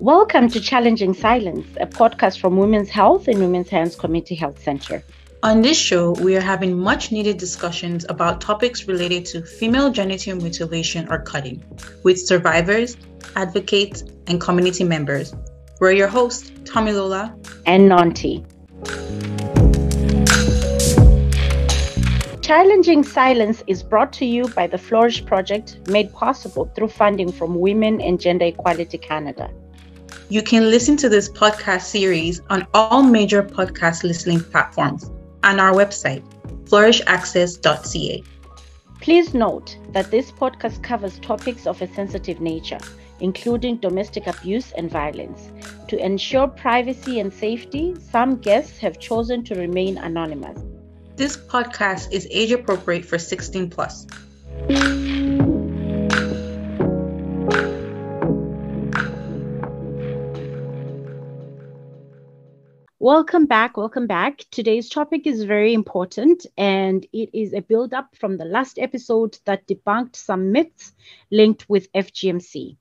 Welcome to Challenging Silence, a podcast from Women's Health and Women's Hands Community Health Center. On this show, we are having much needed discussions about topics related to female genital mutilation or cutting with survivors, advocates, and community members. We're your hosts, Tomilola and Nanti. Challenging Silence is brought to you by the Flourish Project, made possible through funding from Women and Gender Equality Canada. You can listen to this podcast series on all major podcast listening platforms and our website, flourishaccess.ca. Please note that this podcast covers topics of a sensitive nature, including domestic abuse and violence. To ensure privacy and safety, some guests have chosen to remain anonymous. This podcast is age appropriate for 16 plus. Welcome back. Today's topic is very important, and it is a build-up from the last episode that debunked some myths linked with FGMC.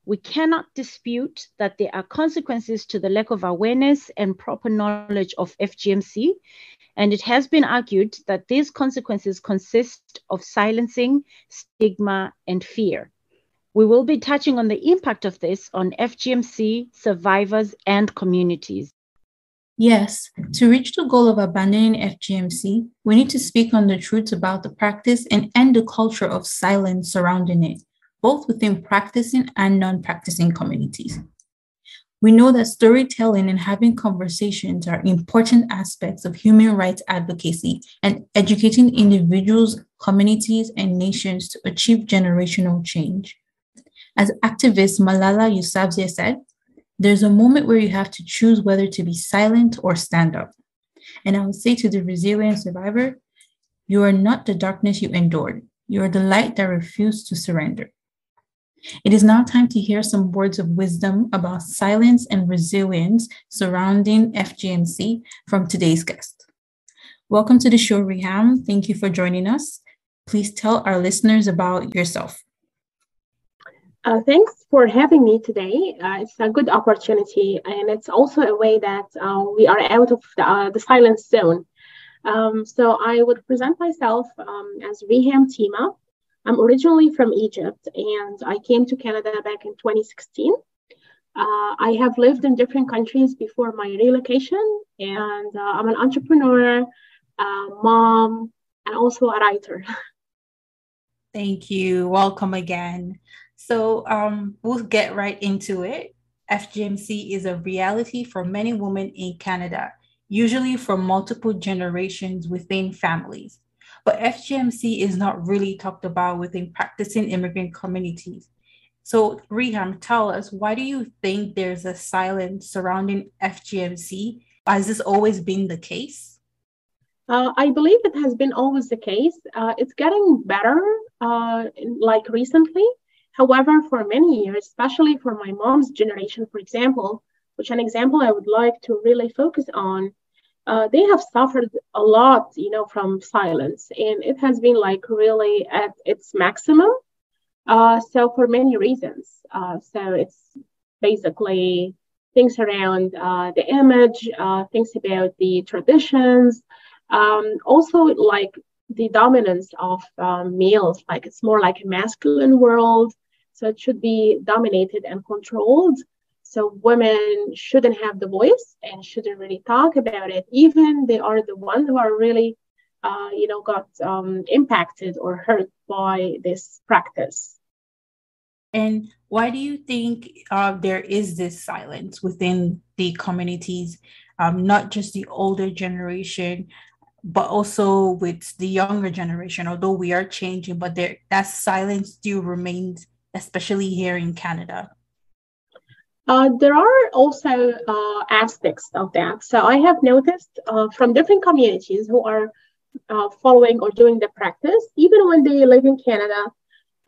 We cannot dispute that there are consequences to the lack of awareness and proper knowledge of FGMC, and it has been argued that these consequences consist of silencing, stigma, and fear. We will be touching on the impact of this on FGMC, survivors, and communities. Yes, to reach the goal of abandoning FGMC, we need to speak on the truths about the practice and end the culture of silence surrounding it, both within practicing and non-practicing communities. We know that storytelling and having conversations are important aspects of human rights advocacy and educating individuals, communities, and nations to achieve generational change. As activist Malala Yousafzai said, there's a moment where you have to choose whether to be silent or stand up. And I would say to the resilient survivor, you are not the darkness you endured. You are the light that refused to surrender. It is now time to hear some words of wisdom about silence and resilience surrounding FGMC from today's guest. Welcome to the show, Riham. Thank you for joining us. Please tell our listeners about yourself. Thanks for having me today. It's a good opportunity, and it's also a way that we are out of the silence zone. So I would present myself as Riham Tima. I'm originally from Egypt, and I came to Canada back in 2016. I have lived in different countries before my relocation, and I'm an entrepreneur, mom, and also a writer. Thank you. Welcome again. So we'll get right into it. FGMC is a reality for many women in Canada, usually from multiple generations within families. But FGMC is not really talked about within practicing immigrant communities. So Riham, tell us, why do you think there's a silence surrounding FGMC? Has this always been the case? I believe it has been always the case. It's getting better, like recently. However, for many years, especially for my mom's generation, for example, which an example I would like to really focus on, they have suffered a lot, from silence, and it has been like really at its maximum. So for many reasons. So it's basically things around the image, things about the traditions, also like the dominance of males, like it's more like a masculine world. So it should be dominated and controlled. So women shouldn't have the voice and shouldn't really talk about it. Even they are the ones who are really, got impacted or hurt by this practice. And why do you think there is this silence within the communities, not just the older generation, but also with the younger generation? Although we are changing, but that silence still remains, especially here in Canada. There are also aspects of that. So I have noticed from different communities who are following or doing the practice, even when they live in Canada,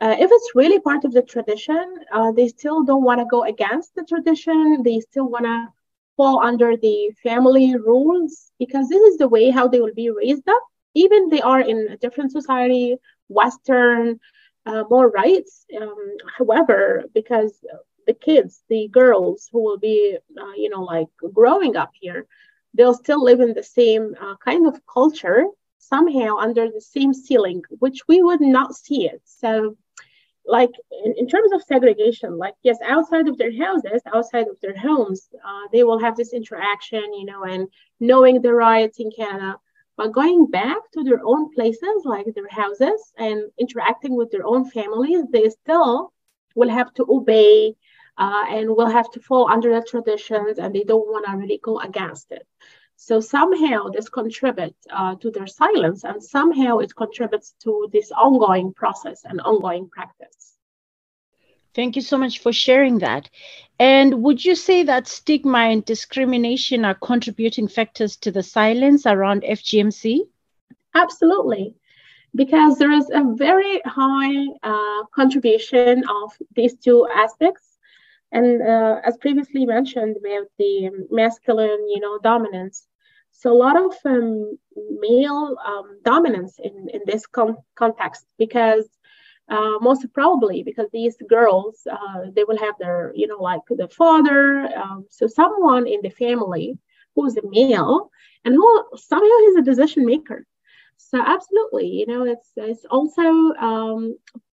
if it's really part of the tradition, they still don't want to go against the tradition. They still want to fall under the family rules because this is the way how they will be raised up. Even they are in a different society, Western, more rights. However, because the kids, the girls who will be, like growing up here, they'll still live in the same kind of culture, somehow under the same ceiling, which we would not see it. So, like in terms of segregation, like, yes, outside of their houses, outside of their homes, they will have this interaction, and knowing the rights in Canada. But going back to their own places, like their houses, and interacting with their own families, they still will have to obey, and will have to fall under the traditions, and they don't want to really go against it. So somehow this contributes to their silence, and somehow it contributes to this ongoing process and ongoing practice. Thank you so much for sharing that. And would you say that stigma and discrimination are contributing factors to the silence around FGMC? Absolutely, because there is a very high contribution of these two aspects. And as previously mentioned, we have the masculine, dominance. So a lot of male dominance in this context, because most probably because these girls, they will have their, like the father, so someone in the family who's a male and who somehow is a decision maker. So absolutely, it's also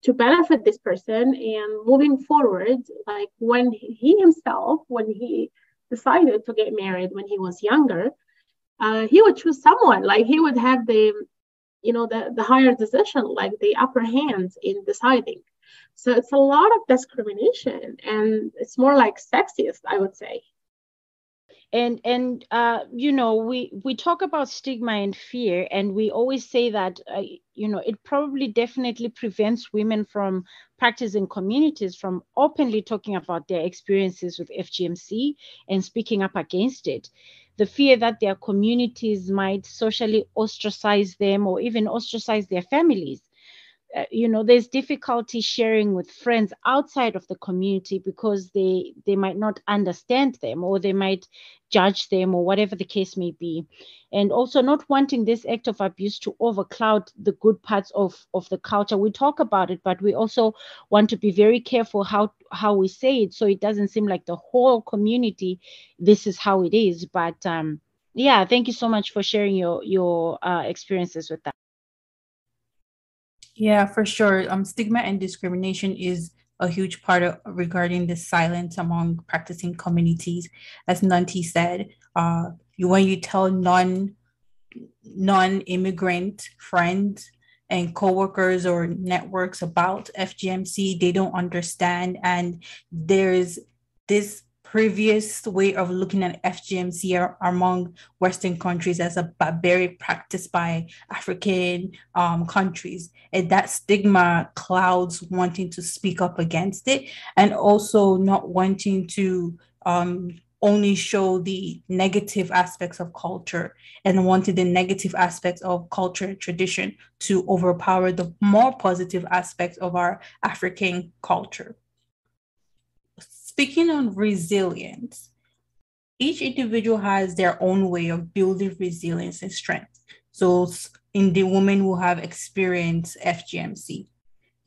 to benefit this person, and moving forward, like when he decided to get married when he was younger, he would choose someone, like he would have the higher decision, like the upper hand in deciding. So it's a lot of discrimination, and it's more like sexist, I would say. And we talk about stigma and fear, and we always say that it probably definitely prevents women from practicing communities from openly talking about their experiences with FGMC and speaking up against it. The fear that their communities might socially ostracize them or even ostracize their families. There's difficulty sharing with friends outside of the community because they might not understand them, or they might judge them, or whatever the case may be. And also not wanting this act of abuse to overcloud the good parts of the culture. We talk about it, but we also want to be very careful how we say it, so it doesn't seem like the whole community, this is how it is. But yeah, thank you so much for sharing your experiences with that. Yeah, for sure. Stigma and discrimination is a huge part of regarding the silence among practicing communities. As Nanti said, when you tell non-immigrant friends and coworkers or networks about FGMC, they don't understand, and there's this previous way of looking at FGMC among Western countries as a barbaric practice by African countries. And that stigma clouds wanting to speak up against it, and also not wanting to only show the negative aspects of culture, and wanted the negative aspects of culture and tradition to overpower the more positive aspects of our African culture. Speaking on resilience, each individual has their own way of building resilience and strength. So in the women who have experienced FGMC,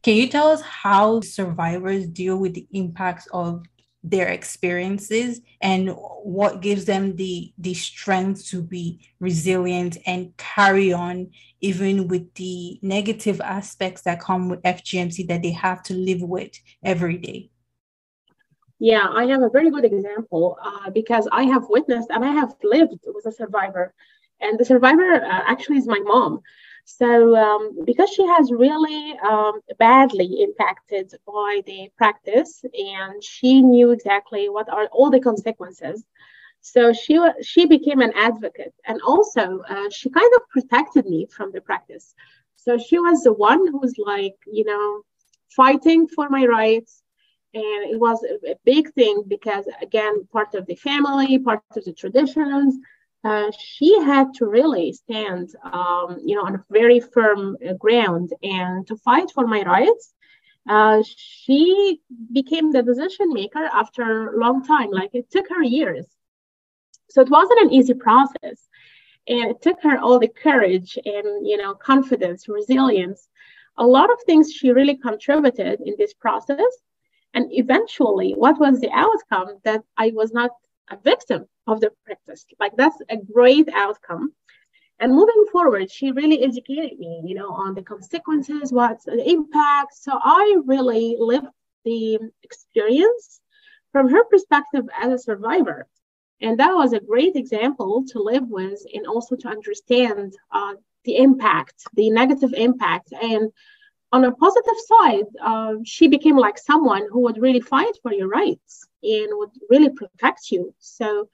can you tell us how survivors deal with the impacts of their experiences, and what gives them the strength to be resilient and carry on even with the negative aspects that come with FGMC that they have to live with every day? Yeah, I have a very good example because I have witnessed and I have lived with a survivor. And the survivor actually is my mom. So because she has really badly impacted by the practice, and she knew exactly what are all the consequences. So she became an advocate, and also she kind of protected me from the practice. So she was the one who was like, fighting for my rights. And it was a big thing because, again, part of the family, part of the traditions, she had to really stand, on a very firm ground and to fight for my rights. She became the decision maker after a long time. Like, it took her years. So it wasn't an easy process. And it took her all the courage and, confidence, resilience. A lot of things she really contributed in this process. And eventually, what was the outcome? That I was not a victim of the practice. Like, that's a great outcome. And moving forward, she really educated me, on the consequences, what's the impact. So I really lived the experience from her perspective as a survivor. And that was a great example to live with, and also to understand the impact, the negative impact. And on a positive side, she became like someone who would really fight for your rights and would really protect you. So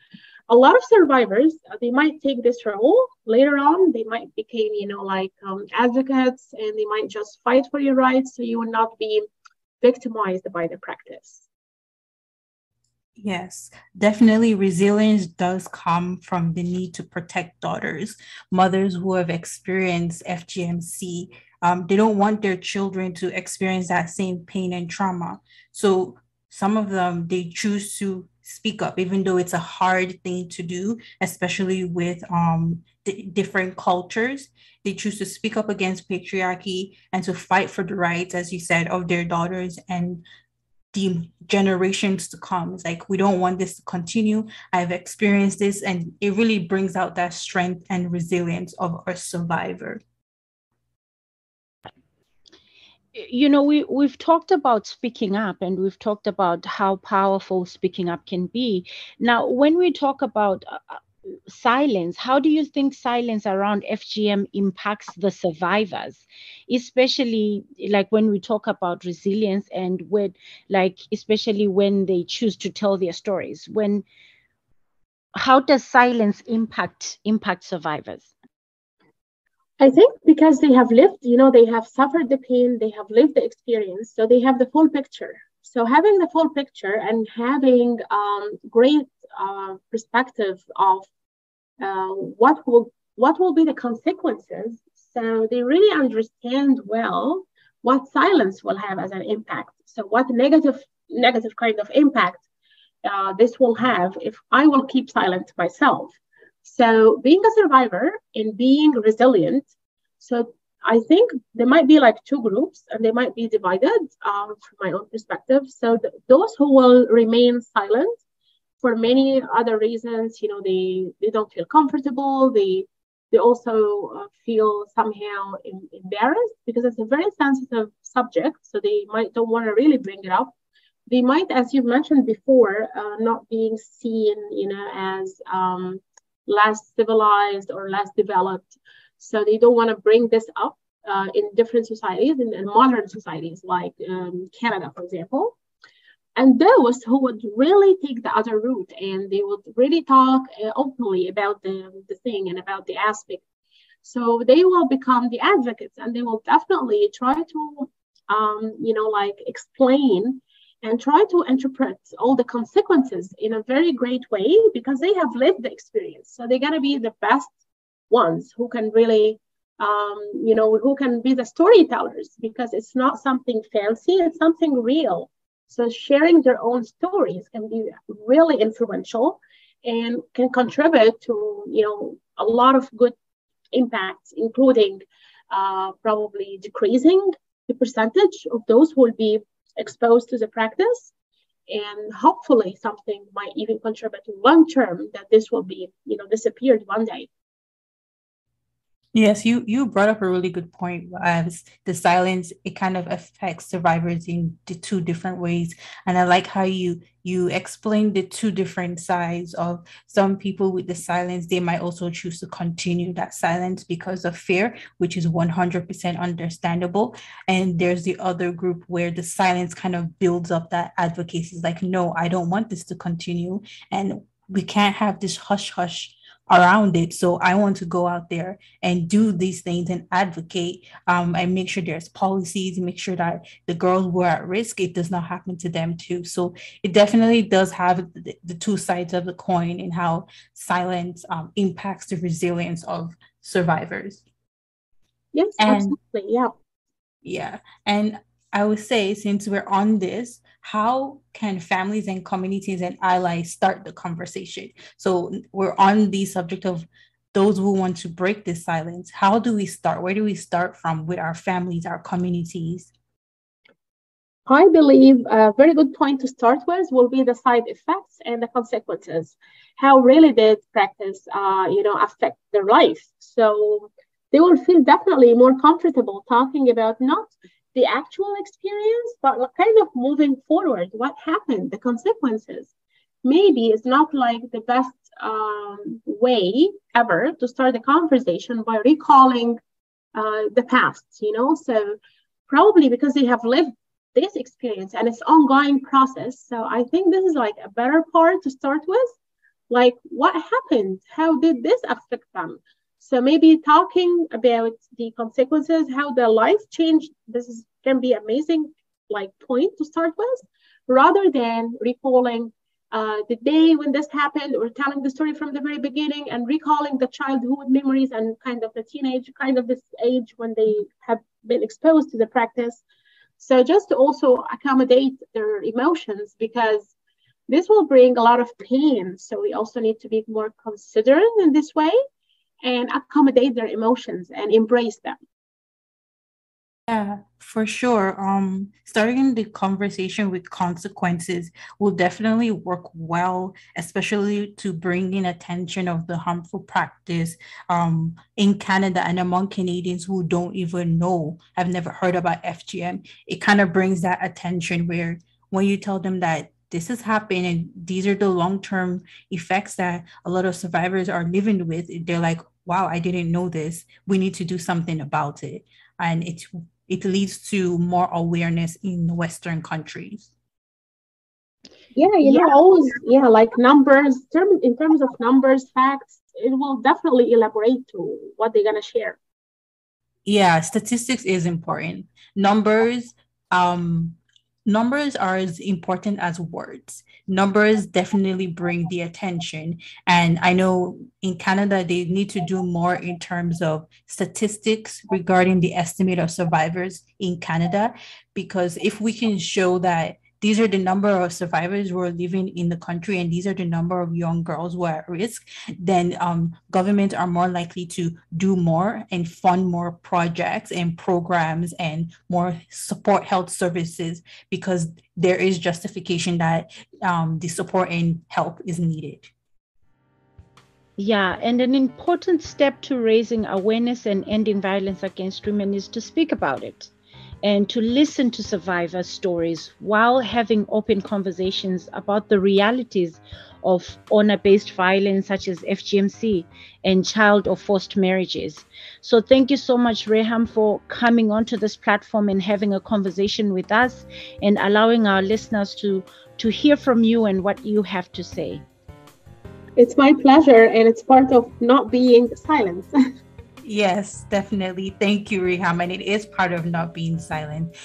a lot of survivors, they might take this role later on. They might become, advocates, and they might just fight for your rights, so you will not be victimized by the practice. Yes, definitely. Resilience does come from the need to protect daughters, mothers who have experienced FGMC. They don't want their children to experience that same pain and trauma. So some of them, they choose to speak up, even though it's a hard thing to do, especially with different cultures. They choose to speak up against patriarchy and to fight for the rights, as you said, of their daughters and the generations to come. It's like, we don't want this to continue. I've experienced this, and it really brings out that strength and resilience of a survivor. We've talked about speaking up, and we've talked about how powerful speaking up can be. Now, when we talk about silence, how do you think silence around FGM impacts the survivors, especially like when we talk about resilience, and especially when they choose to tell their stories? How does silence impact survivors? I think because they have lived, they have suffered the pain, they have lived the experience, so they have the full picture. So having the full picture and having great perspective of what will be the consequences, so they really understand well what silence will have as an impact. So what negative kind of impact this will have if I will keep silent myself. So being a survivor and being resilient, so I think there might be like two groups, and they might be divided from my own perspective. So those who will remain silent for many other reasons, they don't feel comfortable. They also feel somehow embarrassed because it's a very sensitive subject. So they don't want to really bring it up. They might, as you've mentioned before, not being seen, as less civilized or less developed. So they don't want to bring this up in different societies, in modern societies like Canada, for example. And those who would really take the other route, and they would really talk openly about the thing and about the aspect. So they will become the advocates, and they will definitely try to, explain and try to interpret all the consequences in a very great way, because they have lived the experience. So they're going to be the best ones who can really, who can be the storytellers, because it's not something fancy, it's something real. So sharing their own stories can be really influential and can contribute to, a lot of good impacts, including probably decreasing the percentage of those who will be exposed to the practice. And hopefully something might even contribute to long term that this will be, disappeared one day. Yes, you brought up a really good point. As the silence, it kind of affects survivors in the two different ways, and I like how you explained the two different sides of some people with the silence. They might also choose to continue that silence because of fear, which is 100% understandable. And there's the other group where the silence kind of builds up that advocacy. It's like, no, I don't want this to continue, and we can't have this hush hush around it. So I want to go out there and do these things and advocate, and make sure there's policies and make sure that the girls who are at risk, it does not happen to them too. So it definitely does have the two sides of the coin in how silence impacts the resilience of survivors. Yes, And absolutely. Yeah. yeah, and I would say, since we're on this, how can families and communities and allies start the conversation? So we're on the subject of those who want to break this silence. How do we start? Where do we start from with our families, our communities? I believe a very good point to start with will be the side effects and the consequences. How really did practice, affect their life? So they will feel definitely more comfortable talking about not the actual experience, but kind of moving forward. What happened? The consequences. Maybe it's not like the best way ever to start the conversation by recalling the past. So probably because they have lived this experience and it's ongoing process. So I think this is like a better part to start with. Like what happened? How did this affect them? So maybe talking about the consequences, how their life changed. Can be amazing like point to start with, rather than recalling the day when this happened or telling the story from the very beginning and recalling the childhood memories and kind of the teenage kind of this age when they have been exposed to the practice. So just to also accommodate their emotions, because this will bring a lot of pain. So we also need to be more considerate in this way and accommodate their emotions and embrace them. Yeah, for sure. Starting the conversation with consequences will definitely work well, especially to bring in attention of the harmful practice in Canada and among Canadians who don't even know, have never heard about FGM. It kind of brings that attention where when you tell them that this has happened and these are the long-term effects that a lot of survivors are living with, they're like, wow, I didn't know this. We need to do something about it. And it leads to more awareness in Western countries. Always, like numbers, in terms of numbers, facts, it will definitely elaborate to what they're going to share. Yeah, statistics is important. Numbers are as important as words. Numbers definitely bring the attention. And I know in Canada, they need to do more in terms of statistics regarding the estimate of survivors in Canada, because if we can show that these are the number of survivors who are living in the country and these are the number of young girls who are at risk, then governments are more likely to do more and fund more projects and programs and more support health services, because there is justification that the support and help is needed. Yeah, and an important step to raising awareness and ending violence against women is to speak about it and to listen to survivor stories while having open conversations about the realities of honor-based violence such as FGMC and child or forced marriages. So thank you so much, Reham, for coming onto this platform and having a conversation with us and allowing our listeners to hear from you and what you have to say. It's my pleasure, and it's part of not being silent. Yes, definitely. Thank you, Reham. And it is part of not being silent.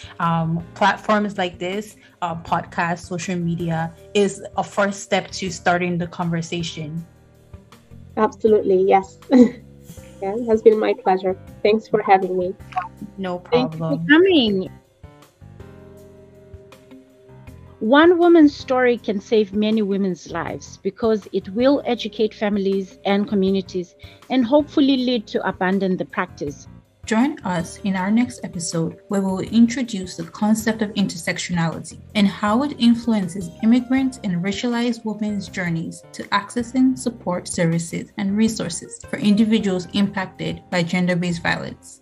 Platforms like this, podcast, social media, is a first step to starting the conversation. Absolutely, yes. Yeah, it has been my pleasure. Thanks for having me. No problem. Thank you for coming. One woman's story can save many women's lives because it will educate families and communities and hopefully lead to abandon the practice. Join us in our next episode where we will introduce the concept of intersectionality and how it influences immigrant and racialized women's journeys to accessing support services and resources for individuals impacted by gender-based violence.